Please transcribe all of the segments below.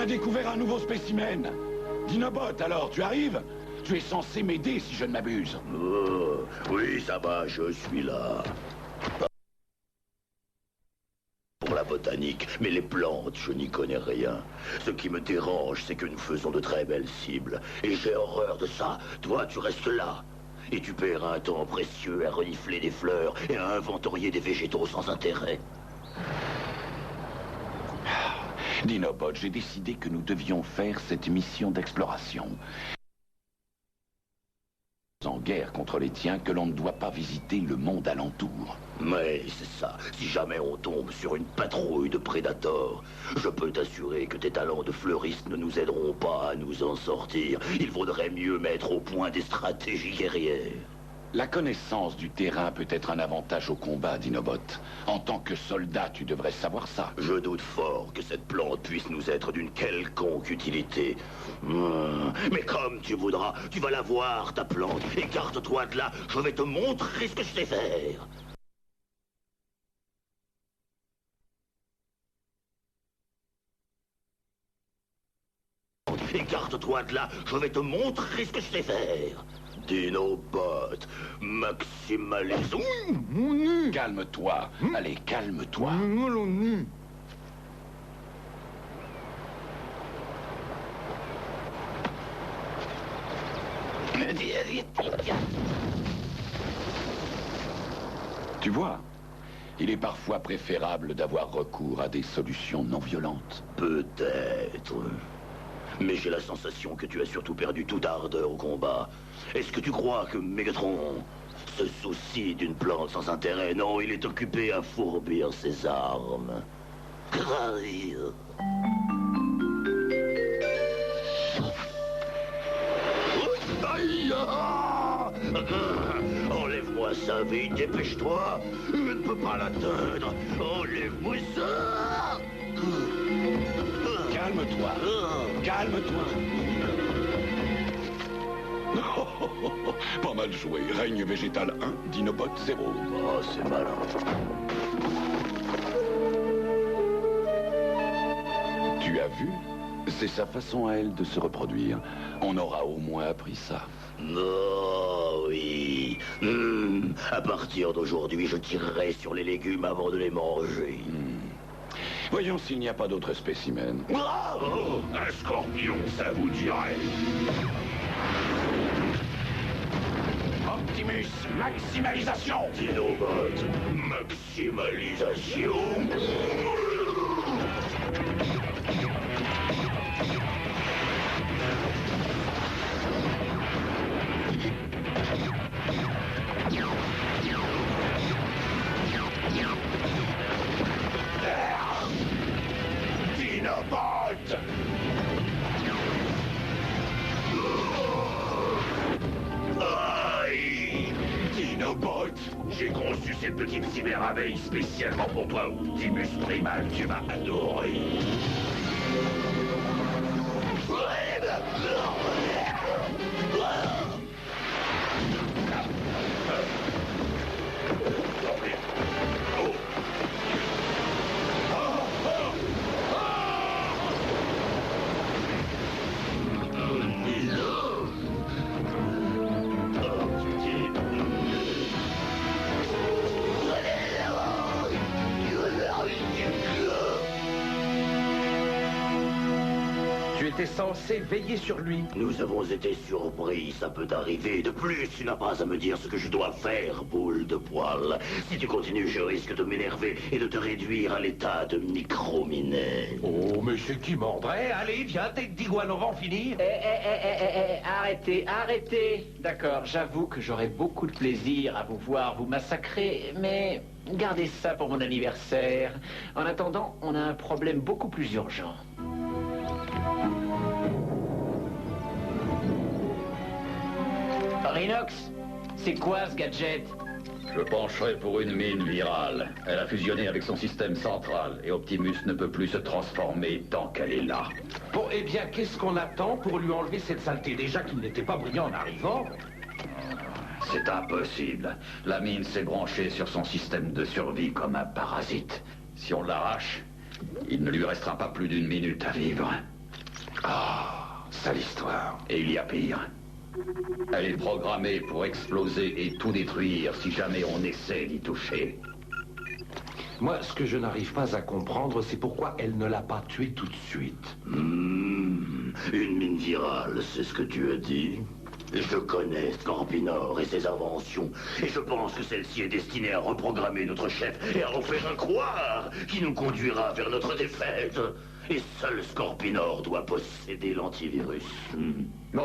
découvert un nouveau spécimen. Dinobot, alors, tu arrives? Tu es censé m'aider si je ne m'abuse. Oui, ça va, je suis là. Pour la botanique, mais les plantes, je n'y connais rien. Ce qui me dérange, c'est que nous faisons de très belles cibles. Et j'ai horreur de ça. Toi, tu restes là. Et tu perds un temps précieux à renifler des fleurs et à inventorier des végétaux sans intérêt. Dinobot, j'ai décidé que nous devions faire cette mission d'exploration. En guerre contre les tiens que l'on ne doit pas visiter le monde alentour. Mais c'est ça, si jamais on tombe sur une patrouille de prédateurs, je peux t'assurer que tes talents de fleuriste ne nous aideront pas à nous en sortir. Il vaudrait mieux mettre au point des stratégies guerrières. La connaissance du terrain peut être un avantage au combat, Dinobot. En tant que soldat, tu devrais savoir ça. Je doute fort que cette plante puisse nous être d'une quelconque utilité. Mais comme tu voudras, tu vas la voir, ta plante. Écarte-toi de là, je vais te montrer ce que je sais faire. Écarte-toi de là, je vais te montrer ce que je sais faire. Dinobot, maximalisons. Calme-toi. Allez, calme-toi. Tu vois, il est parfois préférable d'avoir recours à des solutions non violentes. Peut-être. Mais j'ai la sensation que tu as surtout perdu toute ardeur au combat. Est-ce que tu crois que Megatron se soucie d'une plante sans intérêt? Non, il est occupé à fourbir ses armes. Enlève-moi ça vite, dépêche-toi. Je ne peux pas l'atteindre. Enlève-moi ça. Calme-toi. Calme-toi. Pas mal joué. Règne végétal 1, Dinobot 0. Oh, c'est malin. Tu as vu? C'est sa façon à elle de se reproduire. On aura au moins appris ça. Oh oui. À partir d'aujourd'hui, je tirerai sur les légumes avant de les manger. Voyons s'il n'y a pas d'autres spécimens. Oh, un scorpion, ça vous dirait. Optimus, maximalisation. Dinobot, maximalisation. Dinobot! Aïe! Dinobot, j'ai conçu cette petite cyberabeille spécialement pour toi, Optimus Primal, tu m'as adoré. Tu étais censé veiller sur lui. Nous avons été surpris, ça peut arriver. De plus, tu n'as pas à me dire ce que je dois faire, boule de poil. Si tu continues, je risque de m'énerver et de te réduire à l'état de micro-minet. Oh, mais c'est qui mordrait? Allez, viens, tête d'iguane, on va en finir. Arrêtez, arrêtez. D'accord, j'avoue que j'aurais beaucoup de plaisir à vous voir vous massacrer, mais gardez ça pour mon anniversaire. En attendant, on a un problème beaucoup plus urgent. Rhinox, c'est quoi ce gadget? Je pencherai pour une mine virale. Elle a fusionné avec son système central et Optimus ne peut plus se transformer tant qu'elle est là. Bon, eh bien, qu'est-ce qu'on attend pour lui enlever cette saleté? Déjà qu'il n'était pas brillant en arrivant. C'est impossible. La mine s'est branchée sur son système de survie comme un parasite. Si on l'arrache, il ne lui restera pas plus d'une minute à vivre. sale histoire. Et il y a pire. Elle est programmée pour exploser et tout détruire si jamais on essaie d'y toucher. Moi, ce que je n'arrive pas à comprendre, c'est pourquoi elle ne l'a pas tué tout de suite. Une mine virale, c'est ce que tu as dit? Je connais Scorpinor et ses inventions, et je pense que celle-ci est destinée à reprogrammer notre chef et à en faire un croire qui nous conduira vers notre défaite. Et seul Scorpinor doit posséder l'antivirus. Bon,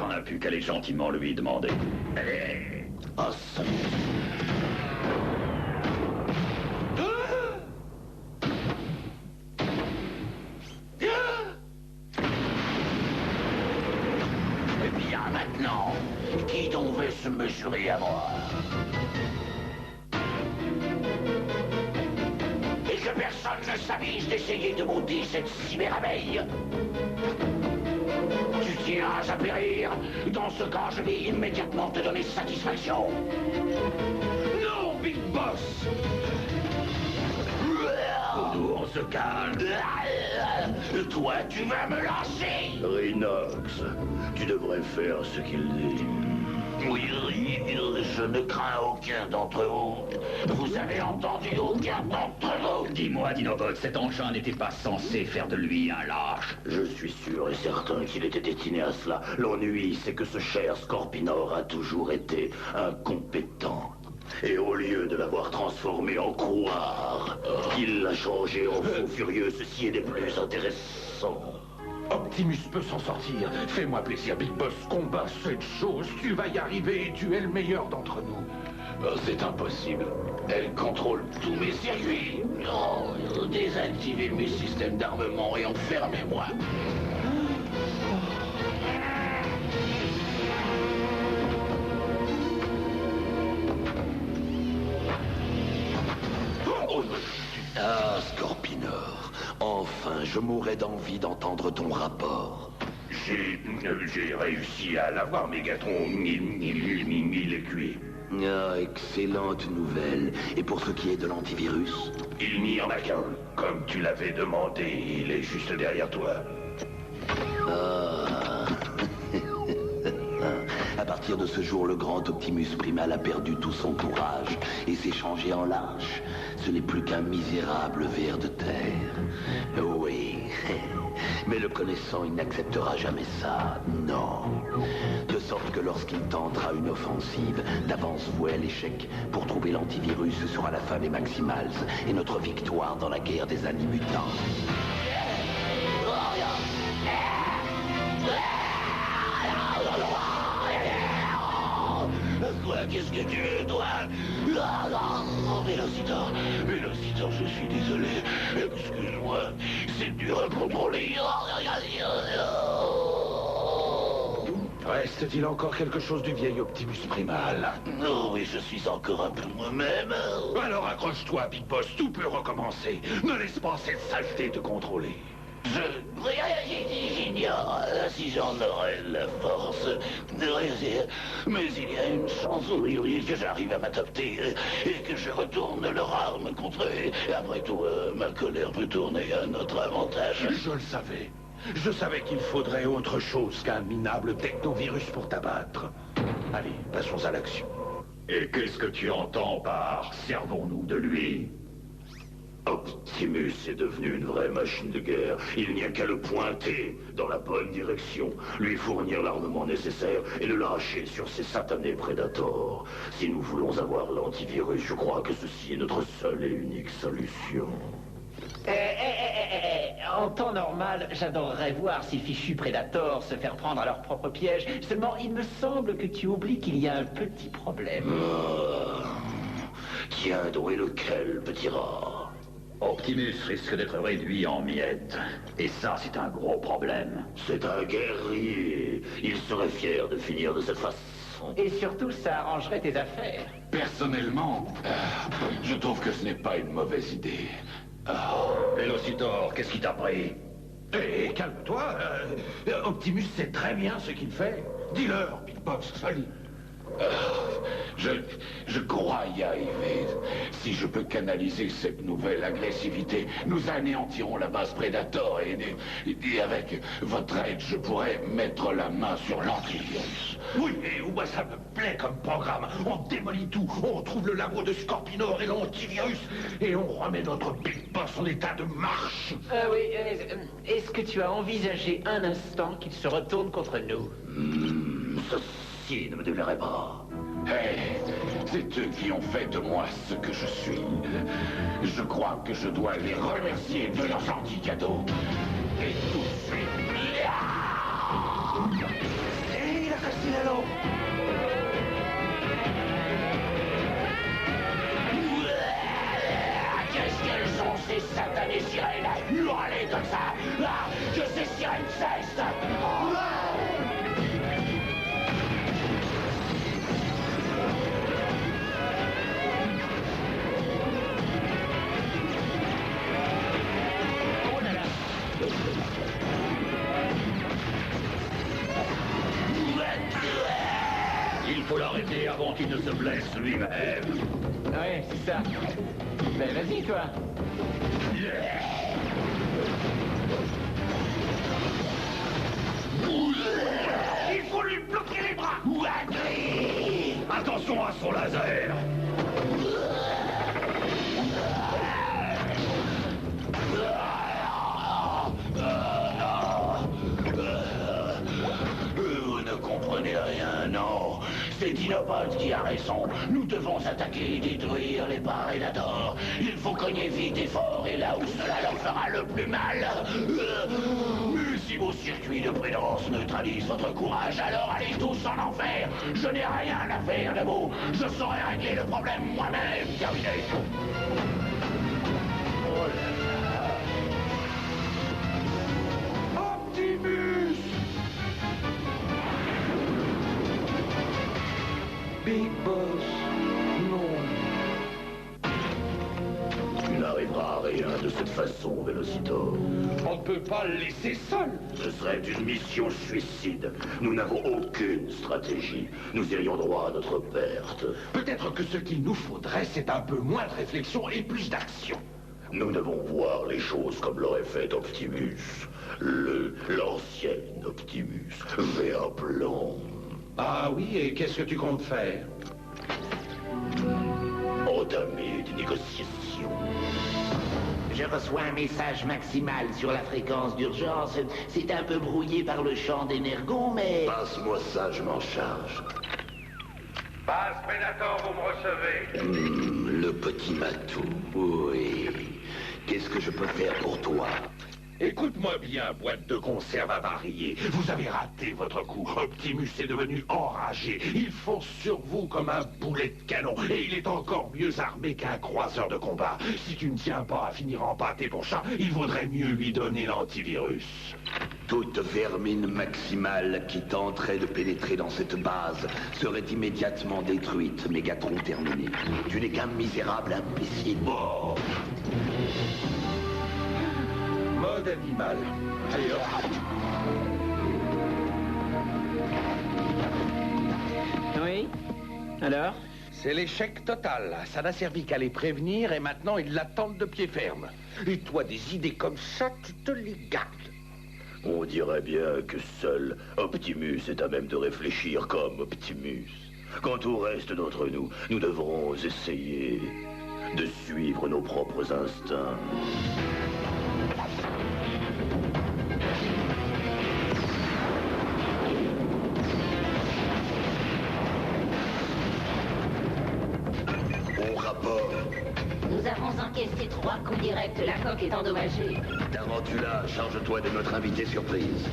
on n'a plus qu'à aller gentiment lui demander. Allez. Ah, ça. Eh bien, maintenant, qui donc veut se mesurer à moi? Et que personne ne s'avise d'essayer de m'ôter cette cyberabeille. Tu tiens à périr. Dans ce cas, je vais immédiatement te donner satisfaction. Non, Big Boss! Nous, on se calme. Toi, tu vas me lancer. Rhinox, tu devrais faire ce qu'il dit. Oui, je ne crains aucun d'entre vous. Vous avez entendu aucun d'entre vous? Dis-moi, Dinobot, cet engin n'était pas censé faire de lui un lâche. Je suis sûr et certain qu'il était destiné à cela. L'ennui, c'est que ce cher Scorpinor a toujours été incompétent. Et au lieu de l'avoir transformé en couard, il l'a changé en fou furieux. Ceci est des plus intéressants. Optimus peut s'en sortir. Fais-moi plaisir, Big Boss. Combat cette chose. Tu vas y arriver et tu es le meilleur d'entre nous. C'est impossible. Elle contrôle tous mes circuits. Oh, désactivez mes systèmes d'armement et enfermez-moi. Ah, Scorpinor, enfin, je mourrais d'envie d'entendre ton rapport. J'ai réussi à l'avoir, Mégatron. Il est cuit. Ah, excellente nouvelle. Et pour ce qui est de l'antivirus? Il n'y en a qu'un. Comme tu l'avais demandé, il est juste derrière toi. Ah. À partir de ce jour, le grand Optimus Primal a perdu tout son courage et s'est changé en lâche. Ce n'est plus qu'un misérable ver de terre. Oui, mais le connaissant, il n'acceptera jamais ça, non. De sorte que lorsqu'il tentera une offensive, d'avance vouée à l'échec, pour trouver l'antivirus, ce sera la fin des Maximals et notre victoire dans la guerre des animutants. Quoi? Qu'est-ce que tu veux, toi? Vélocitor, je suis désolé. Excuse-moi, c'est dur à contrôler. Reste-t-il encore quelque chose du vieil Optimus Primal? Oh oui, je suis encore un peu moi-même. Alors accroche-toi, Big Boss, tout peut recommencer. Ne laisse pas cette saleté te contrôler. J'ignore si j'en aurais la force. Mais il y a une chance que j'arrive à m'adapter et que je retourne leur arme contre eux. Après tout, ma colère peut tourner à notre avantage. Je le savais. Je savais qu'il faudrait autre chose qu'un minable technovirus pour t'abattre. Allez, passons à l'action. Et qu'est-ce que tu entends par « servons-nous de lui » ? Optimus est devenu une vraie machine de guerre. Il n'y a qu'à le pointer dans la bonne direction, lui fournir l'armement nécessaire et le lâcher sur ces satanés prédateurs. Si nous voulons avoir l'antivirus, je crois que ceci est notre seule et unique solution. En temps normal, j'adorerais voir ces fichus prédateurs se faire prendre à leur propre piège. Seulement, il me semble que tu oublies qu'il y a un petit problème. Tiens, d'où est lequel, petit rat? Optimus risque d'être réduit en miettes. Et ça, c'est un gros problème. C'est un guerrier. Il serait fier de finir de cette façon. Et surtout, ça arrangerait tes affaires. Personnellement, je trouve que ce n'est pas une mauvaise idée. Vélocitor, qu'est-ce qui t'a pris? Hé, calme-toi. Optimus sait très bien ce qu'il fait. Dis-leur, Big Boss, allez. Je crois y arriver. Si je peux canaliser cette nouvelle agressivité, nous anéantirons la base Predator et avec votre aide, je pourrais mettre la main sur l'antivirus. Oui, et moi ça me plaît comme programme. On démolit tout, on retrouve le labo de Scorpinor et l'antivirus, et on remet notre Big Boss en état de marche. Oui, est-ce que tu as envisagé un instant qu'il se retourne contre nous? Ceci ne me déplairait pas. Hey, c'est eux qui ont fait de moi ce que je suis. Je crois que je dois les remercier de leurs gentils cadeaux. Et tout de suite... Et il a cassé l'anneau. Qu'est-ce qu'elles ont, ces satanées sirènes, à hurler comme ça? Ah, que ces sirènes cessent! Il faut l'arrêter avant qu'il ne se blesse lui-même. Ouais, c'est ça. Ben vas-y, toi. Il faut lui bloquer les bras. Attention à son laser. Vous ne comprenez rien, non. C'est Dinobot qui a raison. Nous devons attaquer et détruire les Predators. Il faut cogner vite et fort, et là où cela leur fera le plus mal. Mais si vos circuits de prudence neutralisent votre courage, alors allez tous en enfer. Je n'ai rien à faire de vous. Je saurai régler le problème moi-même. Terminé. Oh là là. Optimus. Big Boss, non. Tu n'arriveras à rien de cette façon, Vélocitor. On ne peut pas le laisser seul. Ce serait une mission suicide. Nous n'avons aucune stratégie. Nous irions droit à notre perte. Peut-être que ce qu'il nous faudrait, c'est un peu moins de réflexion et plus d'action. Nous devons voir les choses comme l'aurait fait Optimus. L'ancien Optimus. J'ai un plan. Ah oui, et qu'est-ce que tu comptes faire? Entamer des négociations. Je reçois un message maximal sur la fréquence d'urgence. C'est un peu brouillé par le champ d'énergon, mais... Passe-moi ça, je m'en charge. Base Predator, vous me recevez? Le petit matou, oui. Qu'est-ce que je peux faire pour toi? Écoute-moi bien, boîte de conserve avariée. Vous avez raté votre coup. Optimus est devenu enragé. Il fonce sur vous comme un boulet de canon. Et il est encore mieux armé qu'un croiseur de combat. Si tu ne tiens pas à finir en pâté pour chat, il vaudrait mieux lui donner l'antivirus. Toute vermine maximale qui tenterait de pénétrer dans cette base serait immédiatement détruite, Mégatron terminé. Tu n'es qu'un misérable imbécile. Bon. Mode animal. Allez, hop. Oui? Alors? C'est l'échec total. Ça n'a servi qu'à les prévenir et maintenant ils l'attendent de pied ferme. Et toi, des idées comme ça, tu te les gardes. On dirait bien que seul Optimus est à même de réfléchir comme Optimus. Quant au reste d'entre nous, nous devrons essayer de suivre nos propres instincts. Au rapport. Nous avons encaissé 3 coups directs. La coque est endommagée. Tarantula, charge-toi de notre invité surprise.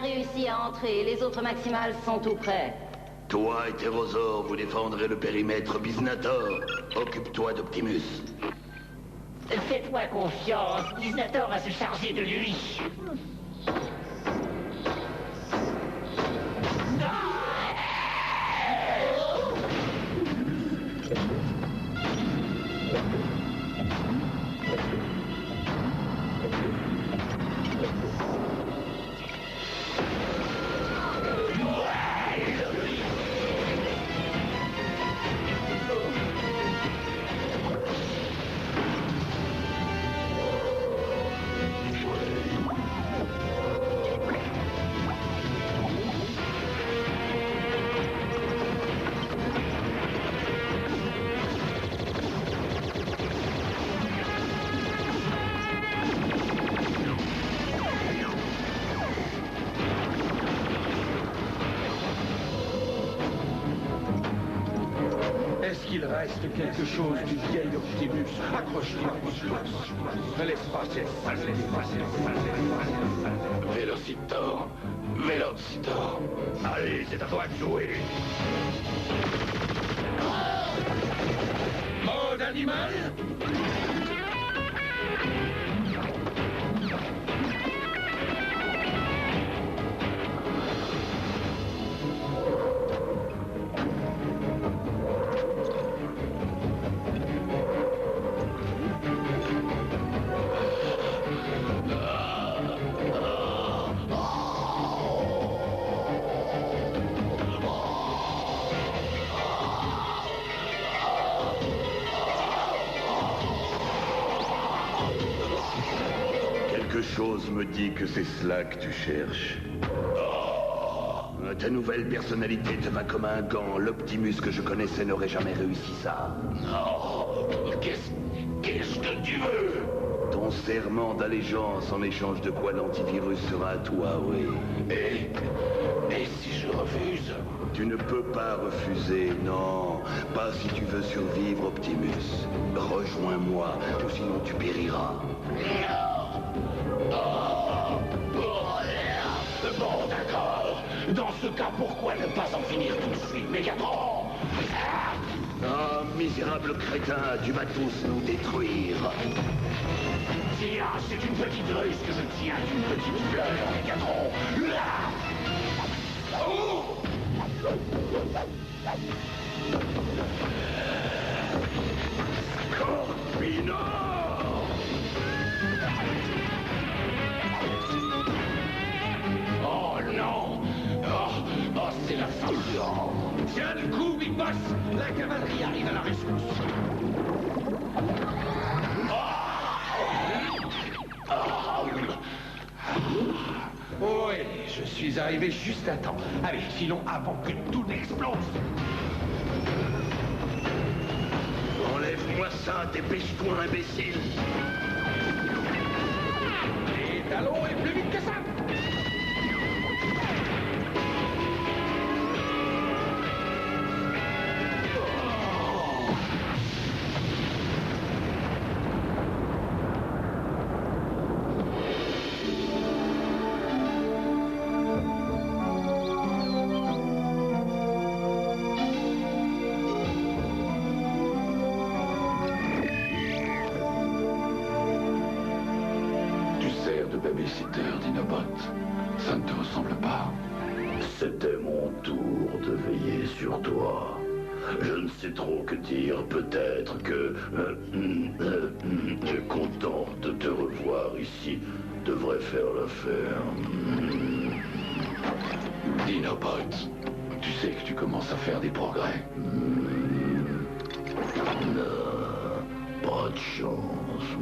réussi à entrer. Les autres maximales sont tout prêts. Toi, Hétérosaure, vous défendrez le périmètre Bisnator. Occupe-toi d'Optimus. Faites-moi confiance. Bisnator va se charger de lui. Est-ce qu'il reste quelque chose du vieil Optimus? Accroche-toi, Optimus. Ne laisse pas cette Vélocitor. Vélocitor. Allez, c'est à toi de jouer. mode animal. Quelque chose me dit que c'est cela que tu cherches. Ta nouvelle personnalité te va comme un gant. L'Optimus que je connaissais n'aurait jamais réussi ça. Non. Qu'est-ce que tu veux? Ton serment d'allégeance en échange de quoi l'antivirus sera à toi, oui. Et si je refuse? Tu ne peux pas refuser, non. Pas si tu veux survivre, Optimus. Rejoins-moi, ou sinon tu périras. Bon, d'accord. Dans ce cas, pourquoi ne pas en finir tout de suite, Mégatron? Ah, misérable crétin, tu vas tous nous détruire. Tiens, c'est une petite ruse que je tiens d'une petite fleur, Mégatron. Oh! Scorpino! Oh non! Oh, c'est la fin. Tiens le coup, Big Boss. La cavalerie arrive à la rescousse. Oui, je suis arrivé juste à temps. Allez, filons avant que tout n'explose. Enlève-moi ça, dépêche-toi, imbécile. Les talons et plus vite que ça. Babysitter, Dinobot, ça ne te ressemble pas. C'était mon tour de veiller sur toi. Je ne sais trop que dire, peut-être que... content de te revoir ici devrait faire l'affaire. Dinobot, tu sais que tu commences à faire des progrès. Non, pas de chance.